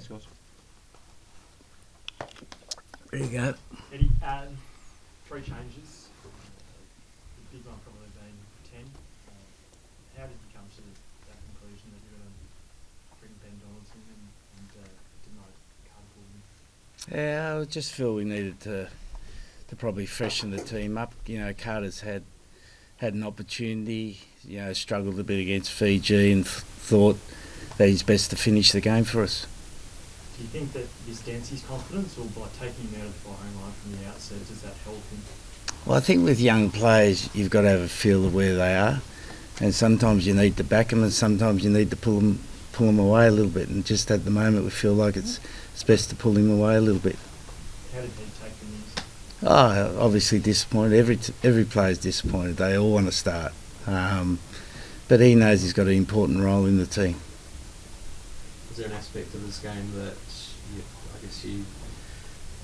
Thanks, guys. There you go. Eddie, 3 changes. The big one probably being 10. How did you come to that conclusion that you're going to bring Ben Donaldson and demote Carter? Yeah, I just feel we needed to probably freshen the team up. You know, Carter's had an opportunity, you know, struggled a bit against Fiji and thought that he's best to finish the game for us. Do you think that this dents his confidence, or by taking him out of the firing line from the outset, does that help him? Well, I think with young players, you've got to have a feel of where they are, and sometimes you need to back them, and sometimes you need to pull them away a little bit. And just at the moment, we feel like it's best to pull him away a little bit. How did he take the news? Oh, obviously disappointed. Every player's disappointed. They all want to start, but he knows he's got an important role in the team. Was there an aspect of this game that you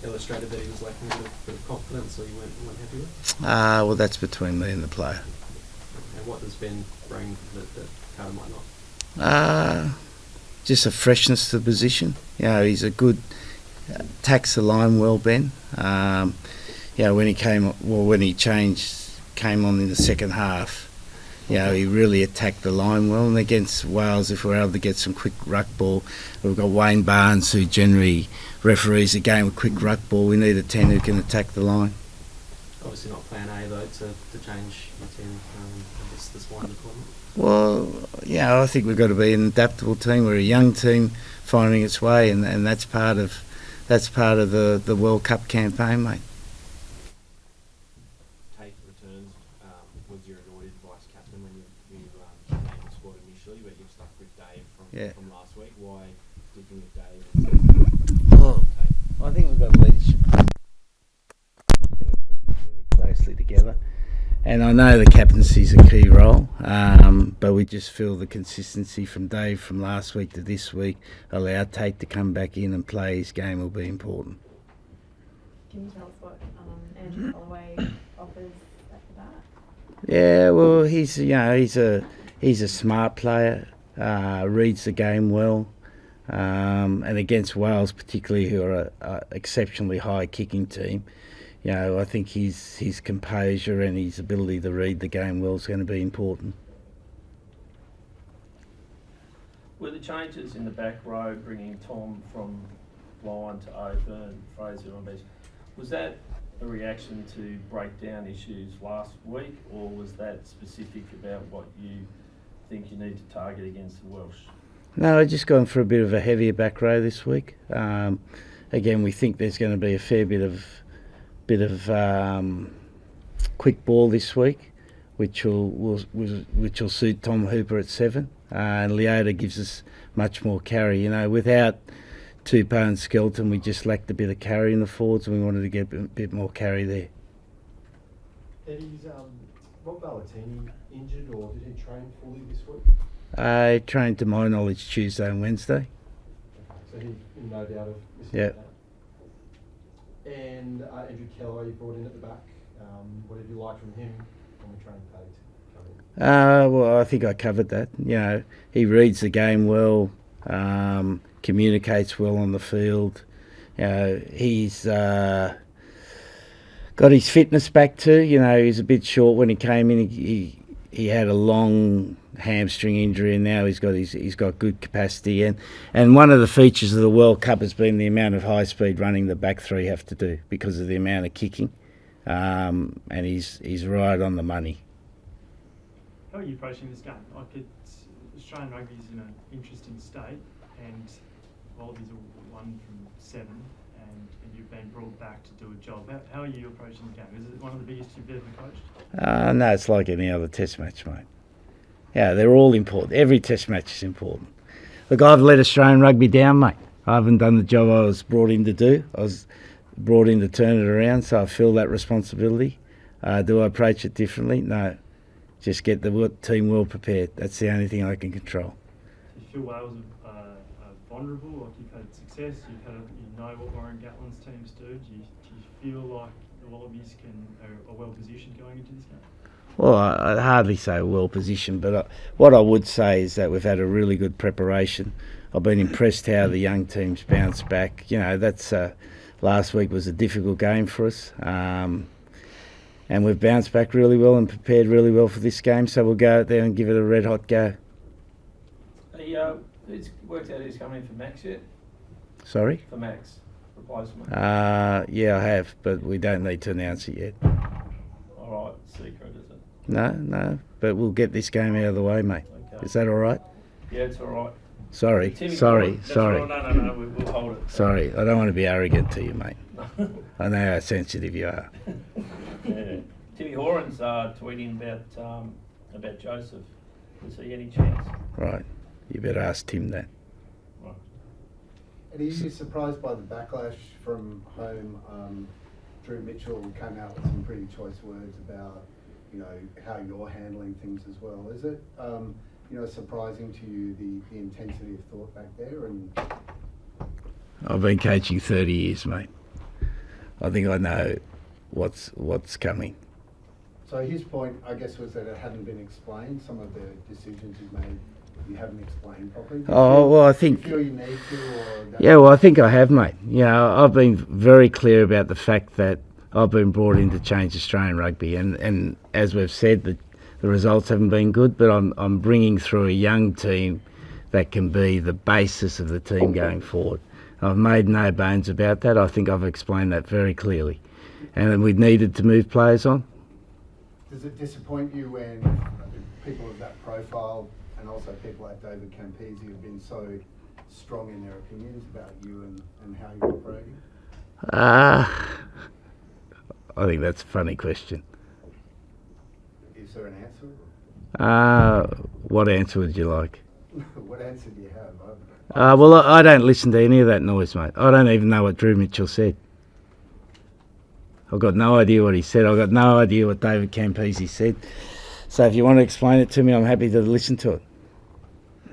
illustrated that he was lacking a bit of confidence, or you weren't happy with? Well, that's between me and the player. And what does Ben bring that Carter might not? Just a freshness to the position. You know, he's a good attacks the line well, Ben. You know, when he came on in the second half, you know, he really attacked the line well. And against Wales, if we're able to get some quick ruck ball, we've got Wayne Barnes, who generally referees the game with quick ruck ball. We need a 10 who can attack the line. Obviously not plan A, though, to change your team this wide deployment. Well, yeah, I think we've got to be an adaptable team. We're a young team finding its way, and that's part of the World Cup campaign, mate. Tate returns. Was your anointed vice captain when you came in the squad initially, but you've stuck with Dave from last week? Why sticking with Dave? Well, I think we've got leadership really closely together, and I know the captaincy's a key role, but we just feel the consistency from Dave from last week to this week, allow Tate to come back in and play his game, will be important. Can you tell us what Andrew Holloway offers after that? Yeah, well, he's a smart player, reads the game well, and against Wales particularly, who are an exceptionally high kicking team, you know, I think his composure and his ability to read the game well is going to be important. Were the changes in the back row bringing Tom from line to open, Fraser on bench, was that a reaction to breakdown issues last week, or was that specific about what you think you need to target against the Welsh? No, I've just gone for a bit of a heavier back row this week. Again, we think there's going to be a fair bit of quick ball this week, which will suit Tom Hooper at 7. And Leota gives us much more carry. You know, without Tupou and Skelton, we just lacked a bit of carry in the forwards, and we wanted to get a bit more carry there. Eddie's Rob Valentini injured, or did he train fully this week? I trained, to my knowledge, Tuesday and Wednesday. Okay, so he's in no doubt of missing Yep. that. And Andrew Keller, you brought in at the back. What did you like from him when we trained Tate? Well, I think I covered that. You know, he reads the game well, communicates well on the field. You know, he's got his fitness back too. You know, he's a bit short when he came in. He had a long hamstring injury, and now he's got good capacity. And one of the features of the World Cup has been the amount of high speed running the back three have to do because of the amount of kicking. And he's right on the money. How are you approaching this game? Like, Australian rugby is in an interesting state, and Wallabies are 1 from 7, and you've been brought back to do a job. How are you approaching the game? Is it one of the biggest you've ever coached? No, it's like any other test match, mate. Yeah, they're all important. Every test match is important. Look, I've let Australian rugby down, mate. I haven't done the job I was brought in to do. I was brought in to turn it around, so I feel that responsibility. Do I approach it differently? No. Just get the team well prepared. That's the only thing I can control. Do you feel Wales are vulnerable? Like, you've had success, you know what Warren Gatland's teams do. Do you feel like the Wallabies are well positioned going into this game? Well, I'd hardly say well positioned, but what I would say is that we've had a really good preparation. I've been impressed how the young teams bounced back. You know, that's last week was a difficult game for us, and we've bounced back really well and prepared really well for this game. So we'll go out there and give it a red hot go. It's worked out who's coming in for Max yet? Sorry? For Max replacement. Yeah, I have, but we don't need to announce it yet. All right, secret is it? No, but we'll get this game out of the way, mate. Okay. Is that all right? Yeah, it's all right. Sorry. That's all right. No, we'll hold it. Sorry, I don't want to be arrogant to you, mate. I know how sensitive you are. Yeah. Timmy Horan's tweeting about Joseph. Is he any chance? Right, you better ask Tim that. Right. And are you surprised by the backlash from home? Drew Mitchell came out with some pretty choice words about, you know, how you're handling things as well. Is it, you know, surprising to you the intensity of thought back there? And I've been coaching 30 years, mate. I think I know what's coming. so his point, I guess, was that it hadn't been explained. Some of the decisions you've made, you haven't explained properly. Oh, well, I think... Do you feel you need to? Or Yeah, well, I think I have, mate. You know, I've been very clear about the fact that I've been brought in to change Australian rugby, and as we've said, the results haven't been good, but I'm bringing through a young team that can be the basis of the team going forward. I've made no bones about that. I think I've explained that very clearly. And we needed to move players on. Does it disappoint you when people of that profile and also people like David Campese have been so strong in their opinions about you and how you're operating? I think that's a funny question. Is there an answer? What answer would you like? What answer do you have? Well, I don't listen to any of that noise, mate. I don't even know what Drew Mitchell said. I've got no idea what he said. I've got no idea what David Campese said. So if you want to explain it to me, I'm happy to listen to it.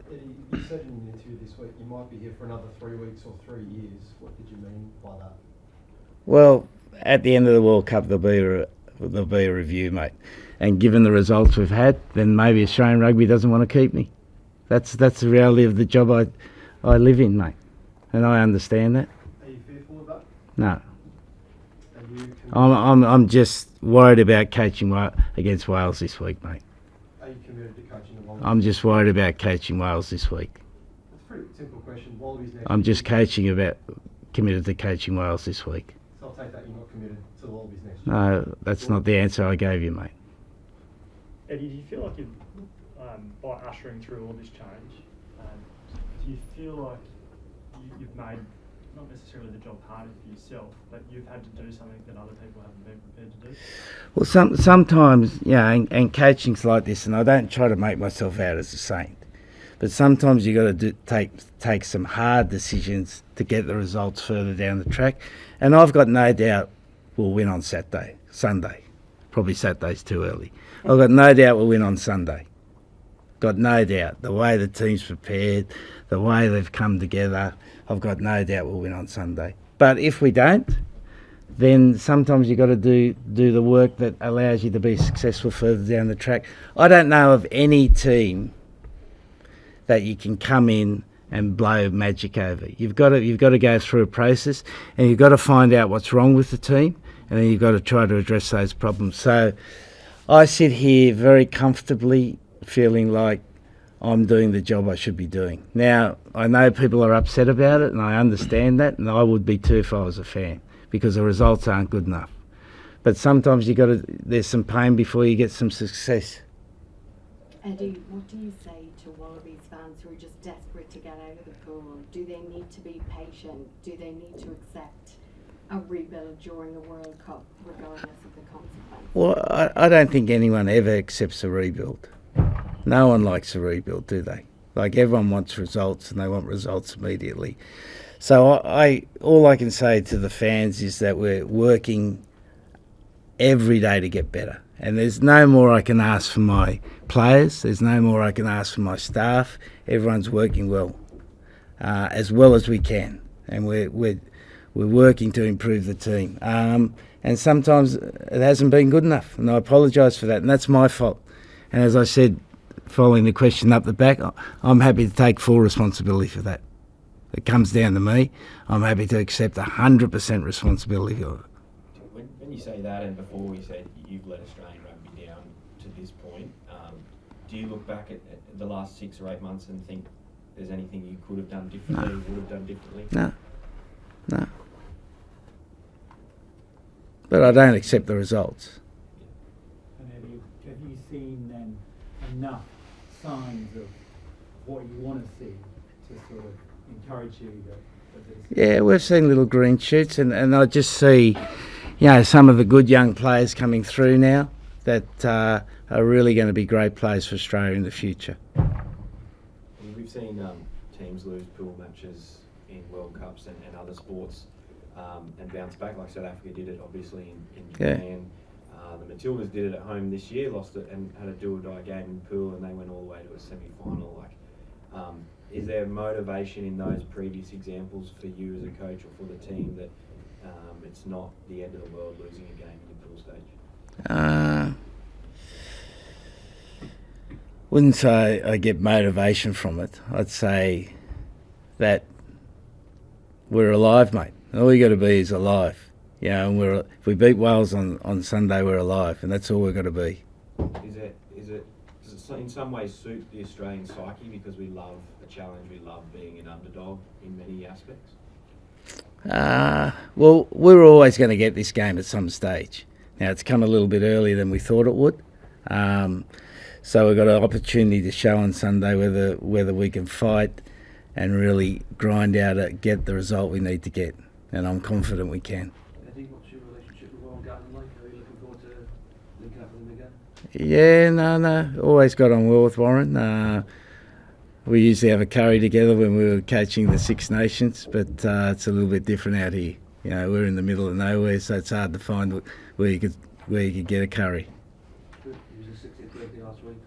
Eddie, you said in an interview this week you might be here for another 3 weeks or 3 years. What did you mean by that? Well, at the end of the World Cup, there'll be a review, mate. And given the results we've had, then maybe Australian rugby doesn't want to keep me. That's the reality of the job I live in, mate. And I understand that. Are you fearful of that? No. Are you committed, I'm just worried about coaching against Wales this week, mate. are you committed to coaching the Wallabies? I'm just worried about coaching Wales this week. It's a pretty simple question. Wallabies next I'm year. just committed to coaching Wales this week. So I'll take that you're not committed to the Wallabies next year. No, that's not the answer I gave you, mate. Eddie, do you feel like you've, by ushering through all this change, do you feel like you've made not necessarily the job harder for yourself, but you've had to do something that other people haven't been prepared to do? Well, sometimes, you know, and coaching's like this, and I don't try to make myself out as a saint, but sometimes you got to take some hard decisions to get the results further down the track. And I've got no doubt we'll win on Sunday. Probably Saturday's too early. I've got no doubt we'll win on Sunday. Got no doubt. The way the team's prepared, the way they've come together, I've got no doubt we'll win on Sunday. But if we don't, then sometimes you've got to do the work that allows you to be successful further down the track. I don't know of any team that you can come in and blow magic over. You've got to go through a process, and you've got to find out what's wrong with the team, and then you've got to try to address those problems. So I sit here very comfortably feeling like I'm doing the job I should be doing. Now, I know people are upset about it, and I understand that, and I would be too if I was a fan, because the results aren't good enough. But sometimes there's some pain before you get some success. Eddie, what do you say to Wallabies fans who are just desperate to get out of the pool? Do they need to be patient? Do they need to accept a rebuild during a World Cup, regardless of the consequences? Well, I don't think anyone ever accepts a rebuild. No one likes a rebuild, do they? Like, everyone wants results, and they want results immediately. So all I can say to the fans is that we're working every day to get better. And there's no more I can ask for my players. There's no more I can ask for my staff. Everyone's working well as we can. And we're We're working to improve the team. And sometimes it hasn't been good enough, and I apologise for that, and that's my fault. And as I said, following the question up the back, I'm happy to take full responsibility for that. It comes down to me. I'm happy to accept 100% responsibility for it. When you say that, and before you said you've let Australian rugby down to this point, do you look back at the last 6 or 8 months and think there's anything you could have done differently, would have done differently? No. But I don't accept the results. And have you seen then enough signs of what you want to see to sort of encourage you that Yeah, we've seen little green shoots, and I just see, some of the good young players coming through now that are really going to be great players for Australia in the future. We've seen teams lose pool matches in World Cups and other sports and bounce back, like South Africa did it obviously in Japan. The Matildas did it at home this year, lost it and had a do-or-die game in pool, and they went all the way to a semi-final. Is there motivation in those previous examples for you as a coach or for the team that it's not the end of the world losing a game in the pool stage? Wouldn't say I get motivation from it. I'd say that we're alive, mate. All you got to be is alive. And if we beat Wales on Sunday, we're alive, and that's all we've got to be. Does it in some ways suit the Australian psyche because we love a challenge, we love being an underdog in many aspects? Well, we were always going to get this game at some stage. Now, it's come a little bit earlier than we thought it would. So we've got an opportunity to show on Sunday whether we can fight and really grind out get the result we need to get. And I'm confident we can. Eddie, what's your relationship with Warren Gatland like? Are you looking forward to linking up with him again? Yeah, no. Always got on well with Warren. We usually have a curry together when we were coaching the Six Nations, but it's a little bit different out here. We're in the middle of nowhere, so it's hard to find where you could get a curry. It was his 60th birthday last week.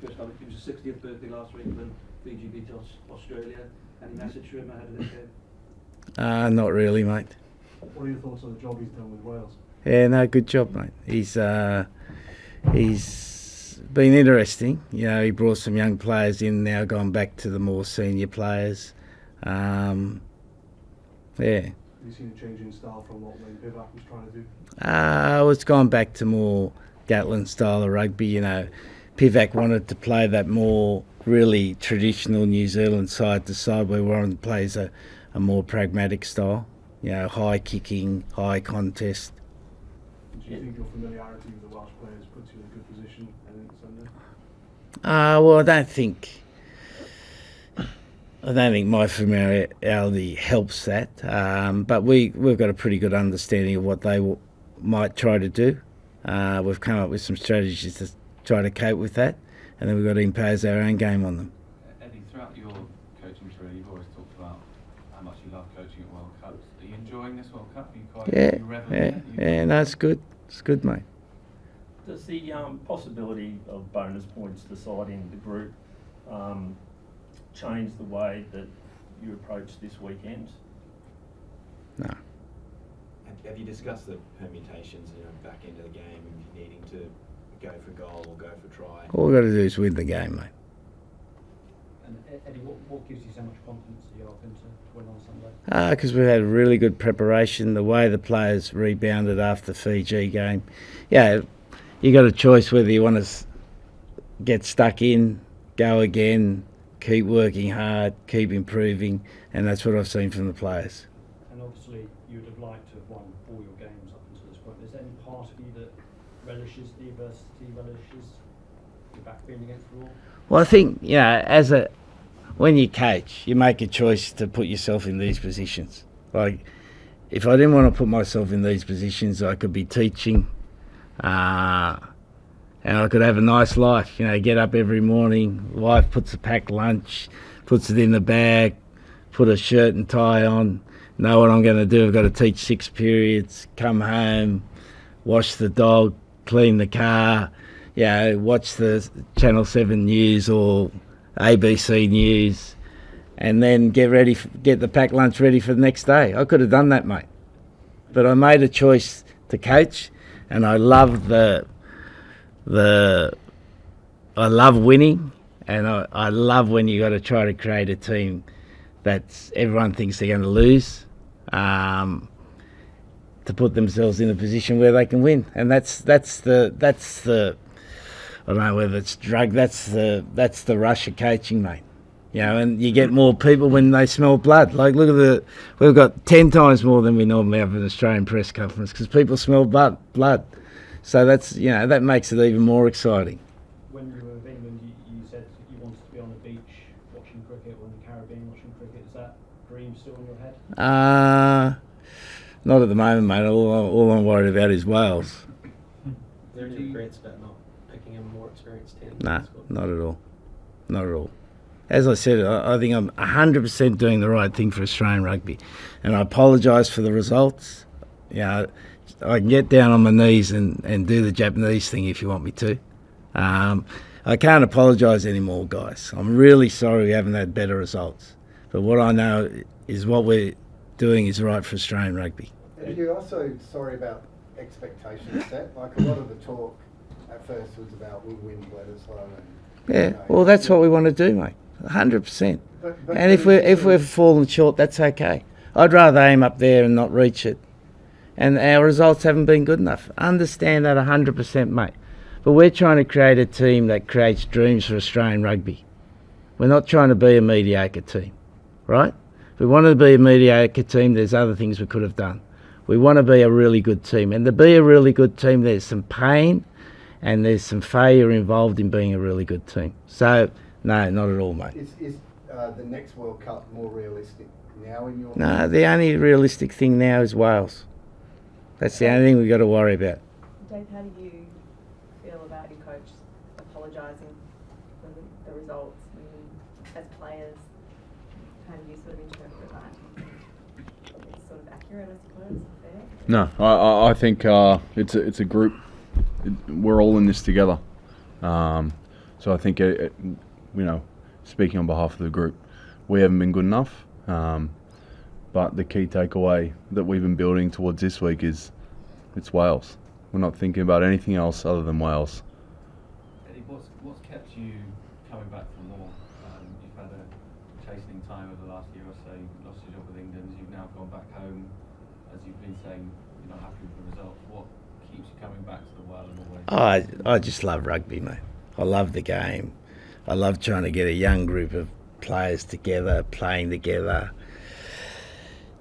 First time it was his 60th birthday last week when Fiji beat Australia. Any message to him ahead of this game? Not really, mate. What are your thoughts on the job he's done with Wales? Yeah, no, good job, mate. He's been interesting. He brought some young players in, now gone back to the more senior players. Yeah. Have you seen a change in style from what Wayne Pivac was trying to do? It's gone back to more Gatland style of rugby. Pivac wanted to play that more really traditional New Zealand side to side, where Warren plays a more pragmatic style. High kicking, high contest. Do you think your familiarity with the Welsh players puts you in a good position heading into Sunday? Well, I don't think my familiarity helps that. But we've got a pretty good understanding of what they might try to do. We've come up with some strategies to try to cope with that, and then we've got to impose our own game on them. Eddie, throughout your coaching career, you've always talked about how much you love coaching at World Cups. Are you enjoying this World Cup? Are you reveling in it? No, it's good. It's good, mate. Does the possibility of bonus points deciding the group change the way that you approach this weekend? No. Have you discussed the permutations, back into the game, and needing to go for goal or go for try? All we've got to do is win the game, mate. And Eddie, what gives you so much confidence that you're going to win on Sunday? Because we've had really good preparation, the way the players rebounded after the Fiji game. Yeah, you got a choice whether you want to get stuck in, go again, keep working hard, keep improving, and that's what I've seen from the players. And obviously you would have liked to have won all your games up until this point. Is there any part of you that relishes the adversity, relishes your back being against the wall? Well, I think, when you coach, you make a choice to put yourself in these positions. Like, if I didn't want to put myself in these positions, I could be teaching, and I could have a nice life, get up every morning, wife puts a packed lunch, puts it in the bag, put a shirt and tie on, know what I'm going to do. I've got to teach 6 periods, come home, wash the dog, clean the car, watch the Channel 7 news or ABC News, and then get the packed lunch ready for the next day. I could have done that, mate. But I made a choice to coach, and I love I love winning, and I love when you got to try to create a team that everyone thinks they're going to lose, to put themselves in a position where they can win. And that's the I don't know whether it's drug. That's the rush of coaching, mate. You know, and you get more people when they smell blood. Like, we've got 10 times more than we normally have in an Australian press conference because people smell blood. So that's, you know, that makes it even more exciting. When you were with England, you said you wanted to be on the beach watching cricket or in the Caribbean watching cricket. Is that dream still in your head? Not at the moment, mate. All I'm worried about is Wales. Are there any regrets about not picking a more experienced team? Nah, not at all. Not at all. As I said, I think I'm 100% doing the right thing for Australian rugby. And I apologise for the results. You know, I can get down on my knees and do the Japanese thing if you want me to. I can't apologise anymore, guys. I'm really sorry we haven't had better results. But what I know is what we're doing is right for Australian rugby. And you're also sorry about expectations set. Like, a lot of the talk at first was about we'll win Bledisloe. Yeah, well, that's what we want to do, mate. 100%. But And if we've fallen short, that's okay. I'd rather aim up there and not reach it. And our results haven't been good enough. Understand that 100%, mate. But we're trying to create a team that creates dreams for Australian rugby. We're not trying to be a mediocre team, right? If we wanted to be a mediocre team, there's other things we could have done. We want to be a really good team. And to be a really good team, there's some pain and there's some failure involved in being a really good team. So, no, not at all, mate. Is the next World Cup more realistic now in your No, the only realistic thing now is Wales. That's the only thing we've got to worry about. Dave, how do you feel about your coach apologising for the results? As players, how do you sort of interpret that? It's sort of accurate, I suppose, fair? No, I think it's a group. We're all in this together. So I think, you know, speaking on behalf of the group, we haven't been good enough. But the key takeaway that we've been building towards this week is it's Wales. We're not thinking about anything else other than Wales. Eddie, what's kept you coming back for more? You've had a chastening time over the last year or so. You've lost your job with England. You've now gone back home. As you've been saying, you're not happy with the results. What keeps you coming back to the world and always? I just love rugby, mate. I love the game. I love trying to get a young group of players together, playing together,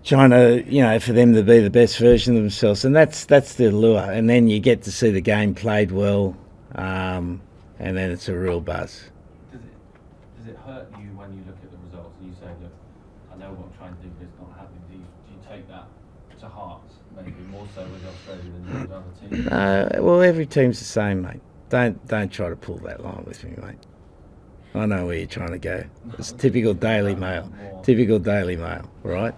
trying to, you know, for them to be the best version of themselves. And that's the allure. And then you get to see the game played well, and then it's a real buzz. Does it hurt you when you look at the results and you say, look, I know what I'm trying to do, but it's not happening? Do you take that to heart, maybe more so with Australia than with other teams? Well, every team's the same, mate. Don't try to pull that line with me, mate. I know where you're trying to go. It's typical Daily Mail. Typical Daily Mail, right?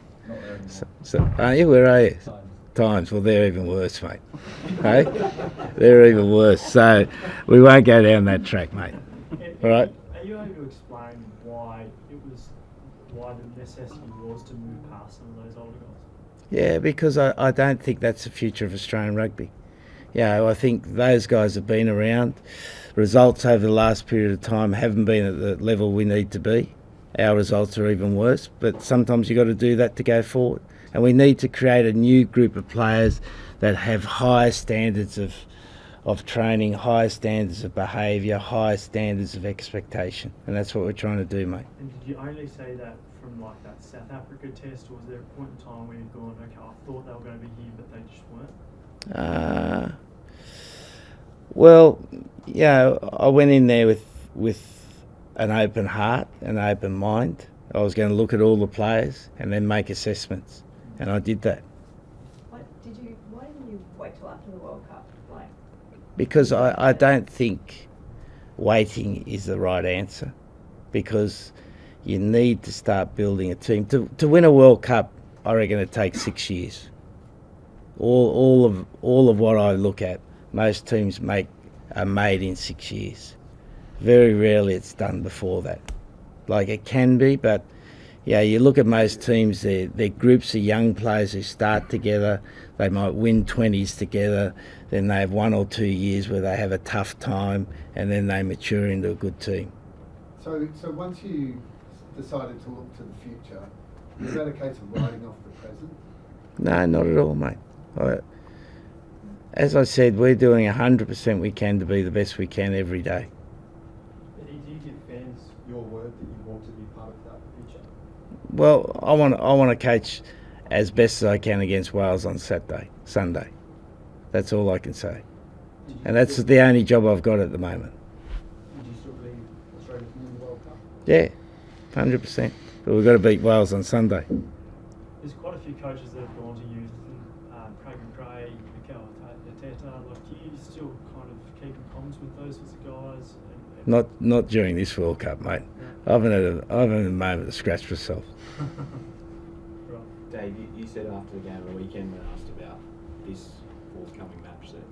So aren't you? Where are you? Times. Well, they're even worse, mate. Hey? They're even worse. So we won't go down that track, mate. All right? Are you able to explain why the necessity was to move past some of those older guys? Yeah, because I don't think that's the future of Australian rugby. Yeah, I think those guys have been around. Results over the last period of time haven't been at the level we need to be. Our results are even worse, but sometimes you've got to do that to go forward. And we need to create a new group of players that have higher standards of training, higher standards of behaviour, higher standards of expectation. And that's what we're trying to do, mate. And did you only say that from like that South Africa test, or was there a point in time where you've gone, okay, I thought they were going to be here, but they just weren't? Well, you know, I went in there with an open heart, an open mind. I was going to look at all the players and then make assessments, and I did that. Why didn't you wait till after the World Cup? Because I don't think waiting is the right answer, because you need to start building a team. To win a World Cup, I reckon it takes 6 years. All of what I look at, most teams are made in 6 years. Very rarely it's done before that. Like, it can be, but Yeah, you look at most teams, they're groups of young players who start together. They might win 20s together, then they have 1 or 2 years where they have a tough time, and then they mature into a good team. So once you decided to look to the future, is that a case of writing off the present? No, not at all, mate. As I said, we're doing 100% we can to be the best we can every day. Do you give fans your word that you want to be part of that future? Well, I want to coach as best as I can against Wales on Sunday. That's all I can say. And that's the only job I've got at the moment. Do you still believe Australia can win the World Cup? Yeah, 100%. But we've got to beat Wales on Sunday. There's quite a few coaches that have gone to youth, Craig McRae, Mikel Arteta. Like, do you still kind of keep in comms with those sorts of guys? Not during this World Cup, mate. I haven't had a moment to scratch myself. Right. Dave, you said after the game of the weekend when asked about this forthcoming match that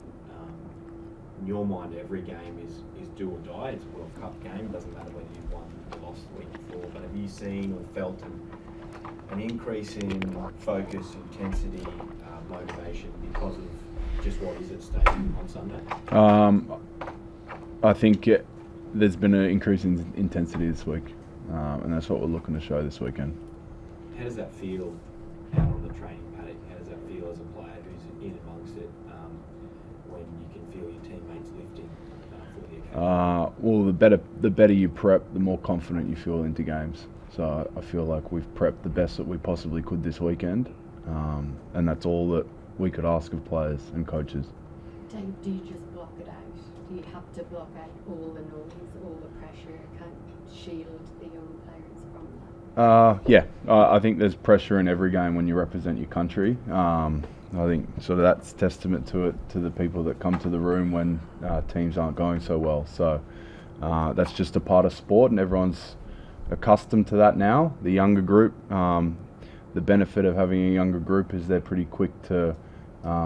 in your mind every game is do or die. It's a World Cup game. It doesn't matter whether you've won or lost the week before. But have you seen or felt an increase in focus, intensity, motivation because of just what is at stake on Sunday? I think there's been an increase in intensity this week, and that's what we're looking to show this weekend. How does that feel out on the training paddock? How does that feel as a player who's in amongst it when you can feel your teammates lifting for the occasion? Well, the better you prep, the more confident you feel into games. So I feel like we've prepped the best that we possibly could this weekend, and that's all that we could ask of players and coaches. Dave, do you just block it out? Do you have to block out all the noise, all the pressure, kind of shield the young players from that? Yeah, I think there's pressure in every game when you represent your country. I think sort of that's testament to the people that come to the room when teams aren't going so well. So that's just a part of sport, and everyone's accustomed to that now. The younger group, the benefit of having a younger group is they're pretty quick to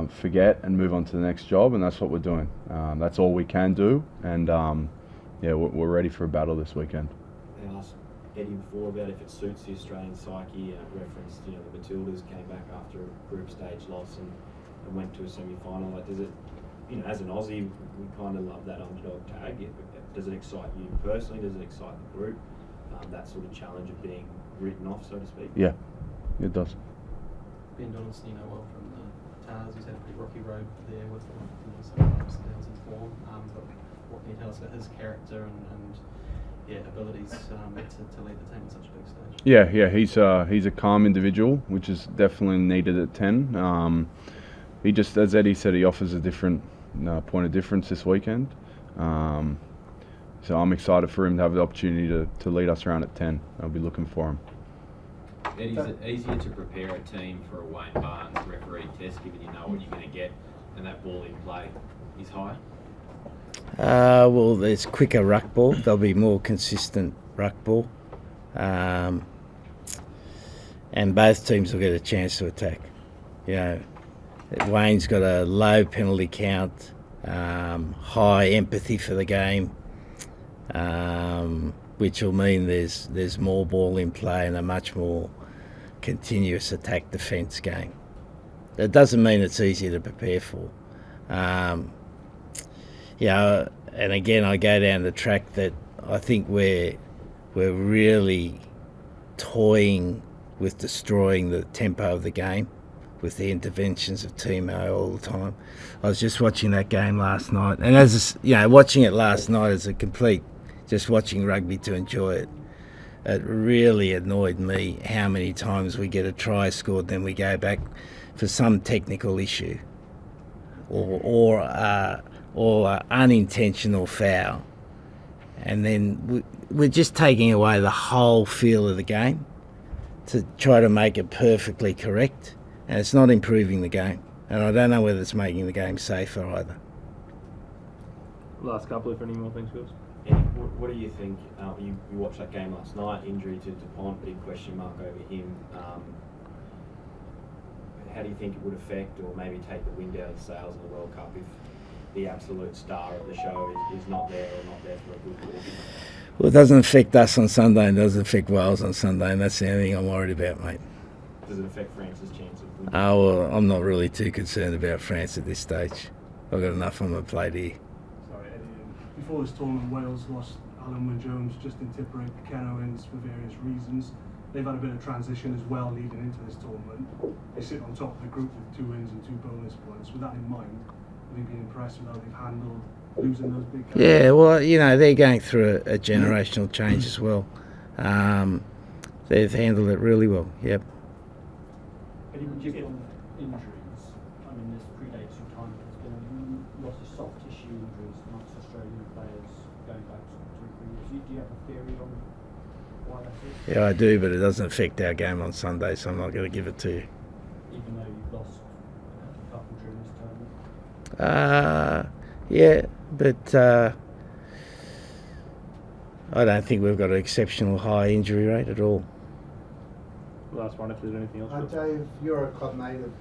forget and move on to the next job, and that's what we're doing. That's all we can do, and yeah, we're ready for a battle this weekend. I asked Eddie before about if it suits the Australian psyche. Referenced, the Matildas came back after a group stage loss and went to a semi-final. Like, does it, as an Aussie, we kind of love that underdog tag. Does it excite you personally? Does it excite the group? That sort of challenge of being written off, so to speak. Yeah, it does. Ben Donaldson, well from the Tars, he's had a pretty rocky road there with some ups and downs in form. But what can you tell us about his character and abilities to lead the team at such a big stage? Yeah, he's a calm individual, which is definitely needed at 10. He just, as Eddie said, he offers a different point of difference this weekend. So I'm excited for him to have the opportunity to lead us around at 10. I'll be looking for him. Eddie, is it easier to prepare a team for a Wayne Barnes referee test, given you know what you're going to get and that ball in play is higher? Well, there's quicker ruck ball. There'll be more consistent ruck ball. And both teams will get a chance to attack. Wayne's got a low penalty count, high empathy for the game, which will mean there's more ball in play and a much more continuous attack defence game. That doesn't mean it's easier to prepare for. And again, I go down the track that I think we're really toying with destroying the tempo of the game with the interventions of Timo all the time. I was just watching that game last night, and watching it last night as a complete, just watching rugby to enjoy it. It really annoyed me how many times we get a try scored, then we go back for some technical issue or unintentional foul, and then we're just taking away the whole feel of the game to try to make it perfectly correct, and it's not improving the game, and I don't know whether it's making the game safer either. Last couple, if any more things, girls. What do you think? You watched that game last night, injury to DuPont, big question mark over him. How do you think it would affect or maybe take the wind out of the sails in the World Cup if the absolute star of the show is not there or not there for a good week? Well, it doesn't affect us on Sunday and doesn't affect Wales on Sunday, and that's the only thing I'm worried about, mate. Does it affect France's chance of winning? Oh, well, I'm not really too concerned about France at this stage. I've got enough on my plate here. Sorry, Eddie. Before this tournament, Wales lost Alan Wynne-Jones, Justin Tipuric, Ken Owens for various reasons. They've had a bit of transition as well leading into this tournament. They sit on top of the group with 2 wins and 2 bonus points. With that in mind, have you been impressed with how they've handled losing those big guys? Yeah, well, you know, they're going through a generational change as well. They've handled it really well, yep. Eddie, would you get on injuries? I mean, this predates your time. There's been a lot of soft tissue injuries amongst Australian players going back 2 or 3 years. Do you have a theory on why that is? Yeah, I do, but it doesn't affect our game on Sunday, so I'm not going to give it to you. Even though you've lost a couple during this tournament? Yeah, but I don't think we've got an exceptional high injury rate at all. Last one, if there's anything else. Dave, you're a club mate of